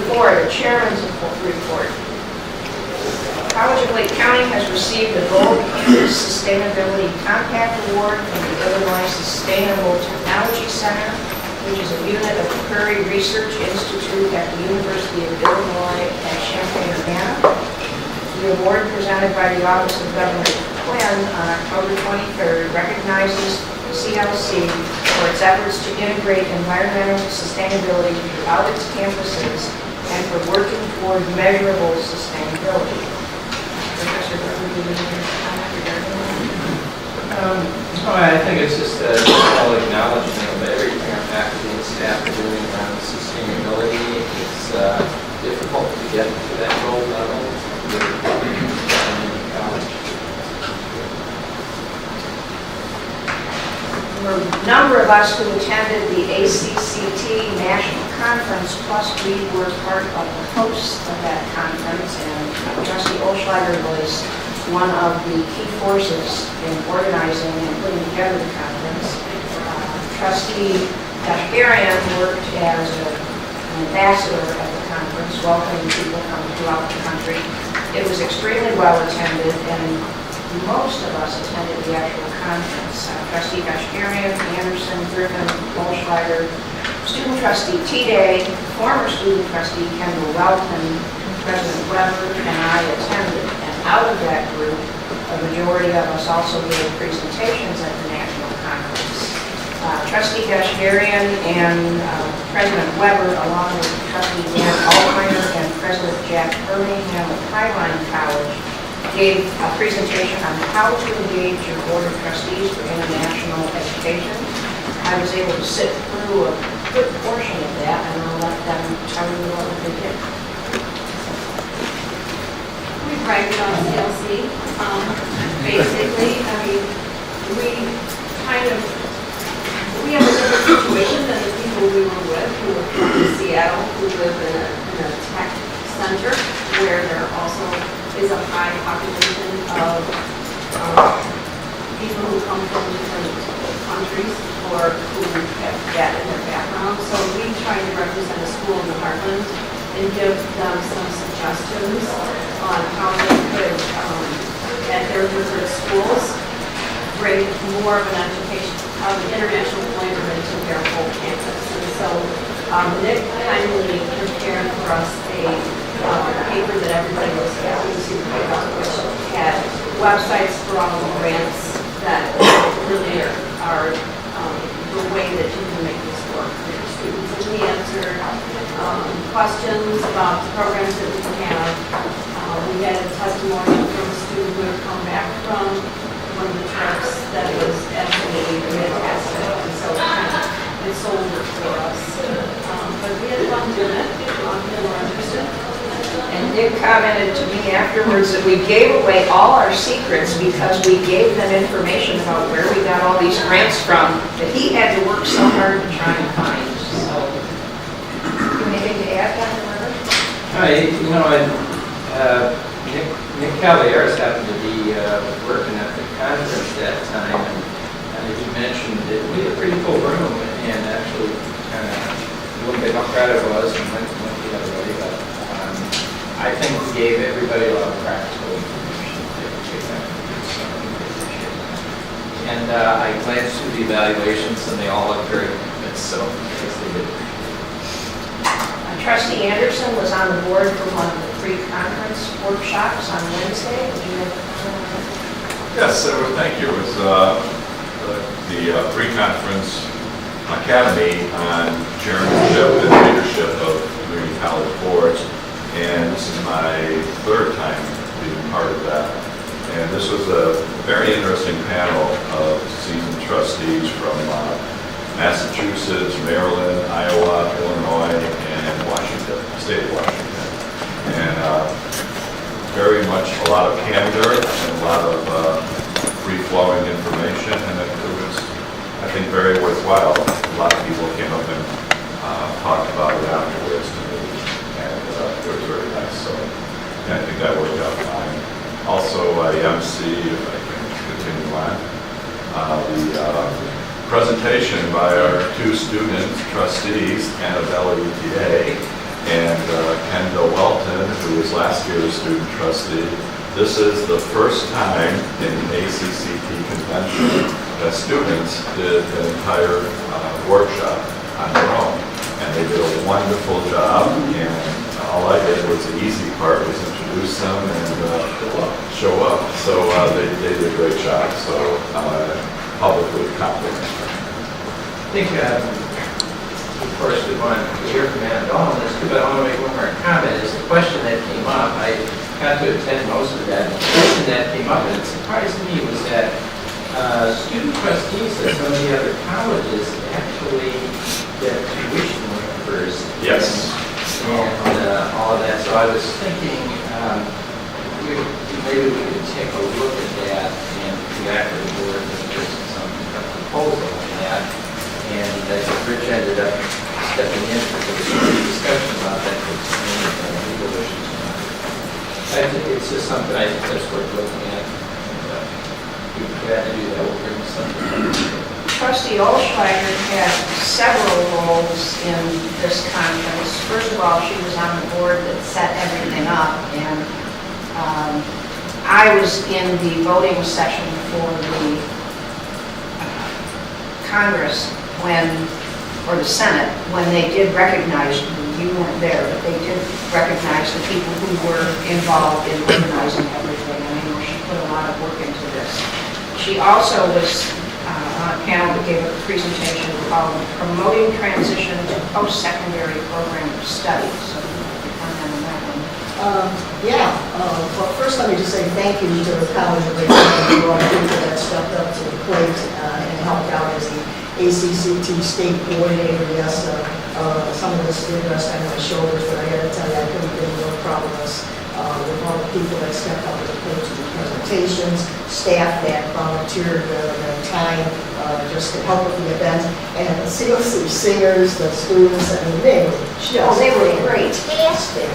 4, the chairman's report. College of Lake County has received the Gold Campus Sustainability Compact Award from the Illinois Sustainable Technology Center, which is a unit of the Prairie Research Institute at the University of Illinois at Champaign-Urbana. The award presented by the Office of Governor Quinn on October 23rd recognizes CLC for its efforts to integrate environmental sustainability throughout its campuses and for working toward measurable sustainability. Professor Berger, do you have any comment regarding that? I think it's just a small acknowledgement of everything our faculty and staff are doing around sustainability. It's difficult to get to that goal level with college. There were a number of us who attended the ACCT National Conference, plus we were part of the hosts of that conference, and Trustee Olschlager was one of the key forces in organizing and putting together the conference. Trustee Kashgarian worked as an ambassador at the conference, welcoming people from throughout the country. It was extremely well attended, and most of us attended the actual conference. Trustee Kashgarian, Anderson, Griffin, Olschlager, Student Trustee T-Day, former Student Trustee Kendall Welton, President Weber, and I attended. And out of that group, a majority of us also gave presentations at the National Conference. Trustee Kashgarian and President Weber, along with Trustee Dan Altmeyer and President Jack Birmingham of Highline College, gave a presentation on how to engage your Board of Trustees for International Education. I was able to sit through a good portion of that, and I'll let them tell you what they did. We bragged on CLC. Basically, I mean, we have a different situation than the people we were with who were from Seattle, who live in a tech center where there also is a high population of people who come from different countries or who have that in their background. So we try to represent a school in the heartland and give them some suggestions on how they could, at their different schools, bring more of an education of an international flavor into their whole campus. And so Nick kindly prepared for us a paper that everybody was happy to pick up, which had websites for all the grants that really are the way that you can make this work for your students. And we answered questions about the programs that we have. We had a testimonial from a student who had come back from one of the trips that was absolutely fantastic. And so it sold it for us. But we had fun doing it. People were interested. And Nick commented to me afterwards that we gave away all our secrets because we gave them information about where we got all these grants from that he had to work so hard to try and find. So, anything to add, Dr. Weber? Nick Cavaliers happened to be working at the conference that time, and as you mentioned, we had a pretty full room, and actually kind of looked at how crowded it was and went the other way. But I think we gave everybody a lot of practical information. And I glanced through the evaluations, and they all looked very convinced, so I guess they did. Trustee Anderson was on the board for one of the pre-conference workshops on Wednesday. Yes, thank you. It was the pre-conference academy on chairmanship and leadership of community college boards, and this is my third time being part of that. And this was a very interesting panel of seasoned trustees from Massachusetts, Maryland, Iowa, Illinois, and Washington, state of Washington. And very much a lot of candor and a lot of free-flowing information, and it was, I think, very worthwhile. A lot of people came up and talked about it afterwards to me, and it was very nice. So I think that worked out fine. Also, MC, if I can continue on, the presentation by our two student trustees, Annabelle ETA And Kendall Welton, who was last year's student trustee, this is the first time in an ACCT convention that students did an entire workshop on their own. And they did a wonderful job, and all I did was the easy part was introduce them and show up. So they did a great job, so publicly compliment. I think, of course, we want to hear from Anna Dahl on this too, but I want to make one more comment. Is the question that came up, I got to attend most of that. The question that came up, and it surprised me, was that student trustees at some of the other colleges actually get tuition waivers. Yes. And all of that. So I was thinking maybe we could take a look at that and go back to the board and there's some proposal on that. And I think Rich ended up stepping in for the discussion about that legal issues. I think it's just something I think that's worth looking at. We'd be glad to do that. We'll bring something. Trustee Olschlager had several roles in this conference. First of all, she was on the board that set everything up, and I was in the voting session for the Congress or the Senate, when they did recognize, you weren't there, but they did recognize the people who were involved in organizing everything. I mean, she put a lot of work into this. She also was on a panel that gave a presentation called Promoting Transition to Post-Secondary Program of Study. So you comment on that one. Well, first let me just say thank you to the College of Education for all the people that stepped up to the plate and helped out as the ACCT state coordinator. Yes, some of this did rest on my shoulders, but I got to tell you, I couldn't be more proud of us with all the people that stepped up to the plate to do presentations, staff that volunteered their time just to help with the event, and the CLC singers, the students, I mean, they were fantastic.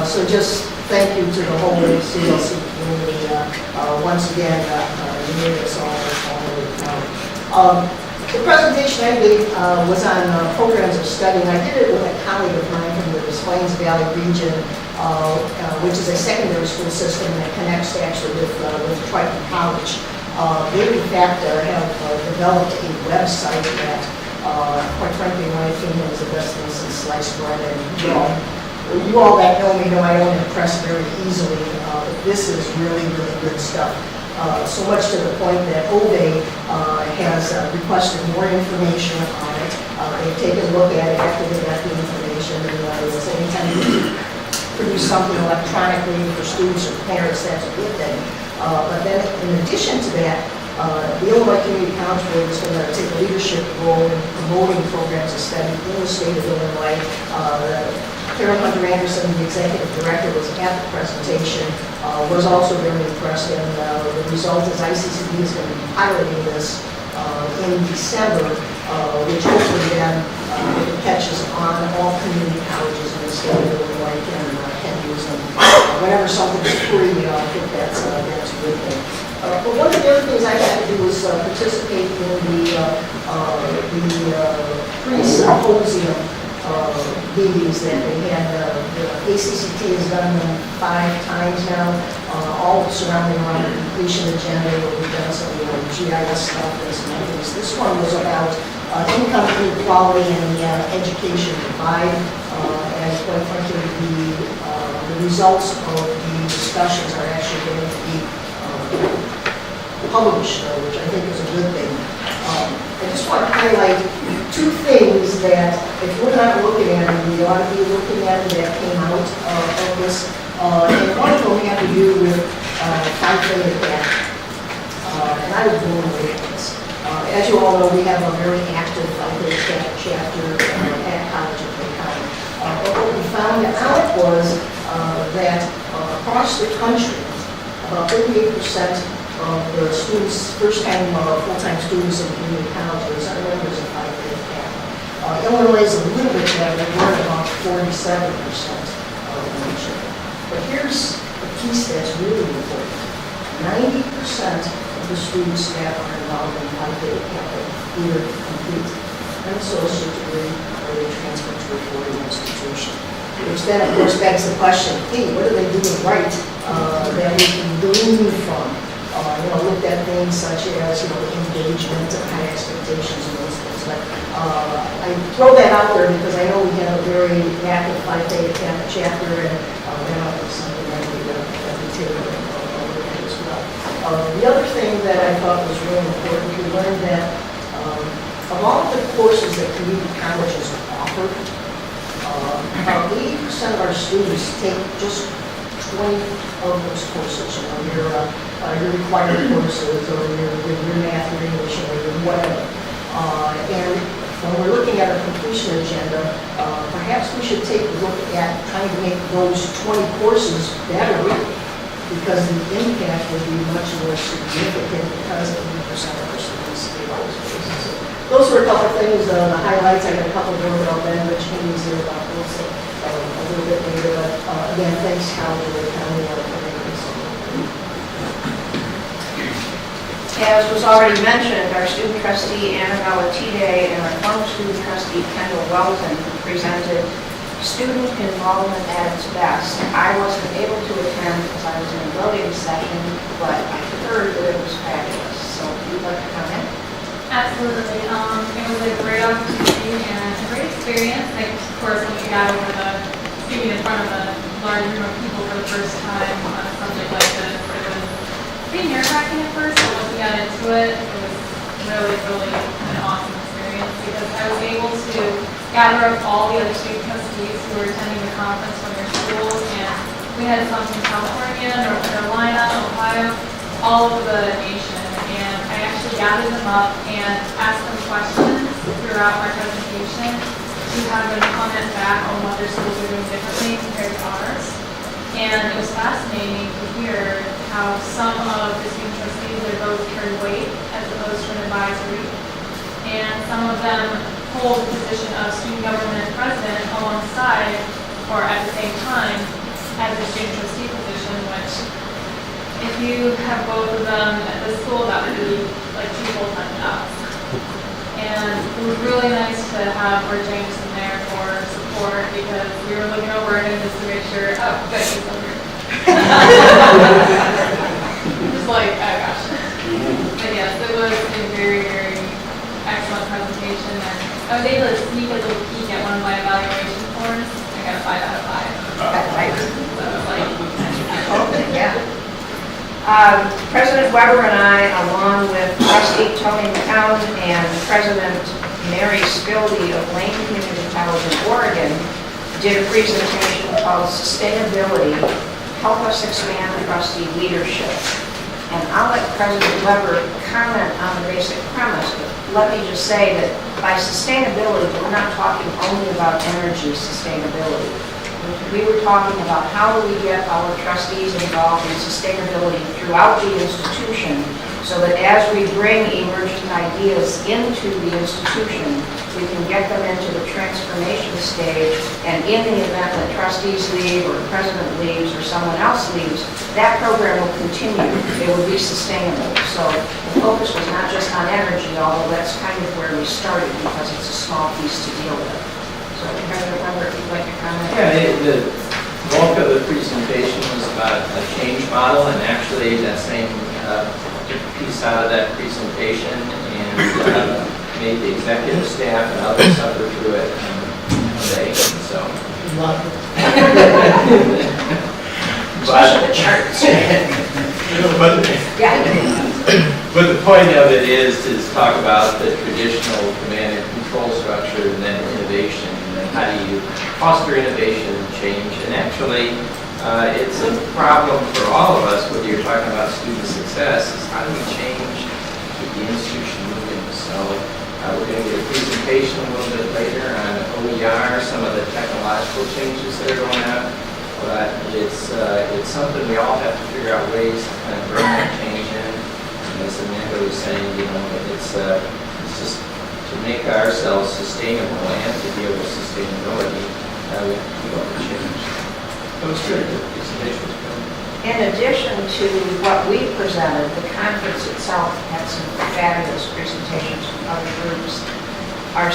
So just thank you to the whole CLC community. Once again, you made us all really proud. The presentation I gave was on programs of study, and I did it with a colleague of mine from the Des Plaines Valley region, which is a secondary school system that connects actually with Triton College. They, in fact, have developed a website that, quite frankly, in my opinion, is the best thing since sliced bread. And you all that know me know I don't impress very easily, but this is really, really good stuff. So much to the point that OVE has requested more information on it. They've taken a look at it after they got the information, and it's anytime you produce something electronically for students or parents, that's a good thing. But then in addition to that, the Illinois Community College Board is going to take a leadership role in promoting programs of study in the state of Illinois. Carol Hunter Anderson, the executive director, was at the presentation, was also very impressed, and the result is ICCD is going to be piloting this in December, which hopefully then, if it catches on, all community colleges in the state of Illinois can use them. Whenever something's free, I think that's a good thing. But one of the other things I had to do was participate in the pre-symposium meetings that they had. The ACCT has done them 5 times now, all surrounding around the completion agenda, where we've done some GIS stuff and some other things. This one was about income inequality and education divide, and quite frankly, the results of the discussions are actually going to be published, which I think is a good thing. I just want to highlight 2 things that, if we're not looking at them, we ought to be looking at that came out of this. And one of them had to do with Phi Theta Kappa. And I was blown away from this. As you all know, we have a very active Phi Theta Kappa chapter at College of Lake. But what we found out was that across the country, about 38% of the students, first-time full-time students in community colleges are members of Phi Theta Kappa. Illinois is a little bit better. We're at about 47% of the nation. But here's a piece that's really important. 90% of the students that are involved in Phi Theta Kappa either complete an associate degree or they transfer to a 4-year institution. which then, of course, begs the question, hey, what are they doing right that we can glean from? Looked at things such as, engagement, high expectations, and those things. But I throw that out there because I know we have a very active 5-day chapter, and that is something that we take a look at as well. The other thing that I thought was really important, we learned that of all of the courses that community colleges offer, about 80% of our students take just 20 of those courses, your required courses, or your math, or English, or your whatever. And when we're looking at our completion agenda, perhaps we should take a look at trying to make those 20 courses better, because the impact would be much more significant because 80% of our students take those courses. So those were a couple things, the highlights. I got a couple more about Ben, which means here about those a little bit later. But again, thanks, Howland, for the county for making this. As was already mentioned, our student trustee, Annabella Tide, and our former student trustee, Kendall Welton, presented student involvement at its best. I wasn't able to attend because I was in a voting session, but I heard that it was fabulous. So if you'd like to come in. Absolutely. It was a great opportunity and a great experience. Like, of course, when we got over the speaking in front of a large group of people for the first time on a subject like this, it was pretty nerve-wracking at first, but once we got into it, it was really an awesome experience because I was able to gather up all the other student trustees who were attending the conference from their schools, and we had some from California, North Carolina, Ohio, all over the nation, and I actually gathered them up and asked them questions throughout my presentation to have them comment back on what their schools are doing differently compared to ours. And it was fascinating to hear how some of the student trustees, their votes carry weight as opposed to an advisory. And some of them hold the position of student government president alongside, or at the same time, as a student trustee position, which if you have both of them at the school, that would be like 2 full-time jobs. And it was really nice to have Bert Jameson there for support because we were looking over him just to make sure, oh, good, he's over. Just like, oh gosh. But yes, it was a very excellent presentation. And I was able to sneak a little peek at one of my evaluation forms. I got a 5 out of 5. That's right. So it was like, Yeah. President Weber and I, along with Trustee Tony McCown and President Mary Spildy of Lane Community College in Oregon, did a presentation called Sustainability, Help Us Expand Trustee Leadership. And I'll let President Weber comment on the basic premise, but let me just say that by sustainability, we're not talking only about energy sustainability. We were talking about how do we get our trustees involved in sustainability throughout the institution so that as we bring emergent ideas into the institution, we can get them into the transformation stage, and in the event that trustees leave or the president leaves or someone else leaves, that program will continue. It will be sustainable. So the focus was not just on energy, although that's kind of where we started because it's a small piece to deal with. So, President Weber, if you'd like to comment. Yeah, the bulk of the presentation was about a change model, and actually that same piece out of that presentation and made the executive staff and others suffer through it today. So, Especially the charts. But the point of it is to talk about the traditional command and control structure and then innovation. How do you foster innovation and change? And actually, it's a problem for all of us, whether you're talking about student success, is how do we change to keep the institution moving? So we're going to get a presentation a little bit later on OER, some of the technological changes that are going on. But it's something we all have to figure out ways to kind of bring that change in. And as Amanda was saying, it's just to make ourselves sustainable and to deal with sustainability, we have to go for change. It was good. The presentation was good. In addition to what we presented, the conference itself had some fabulous presentations from other groups. Our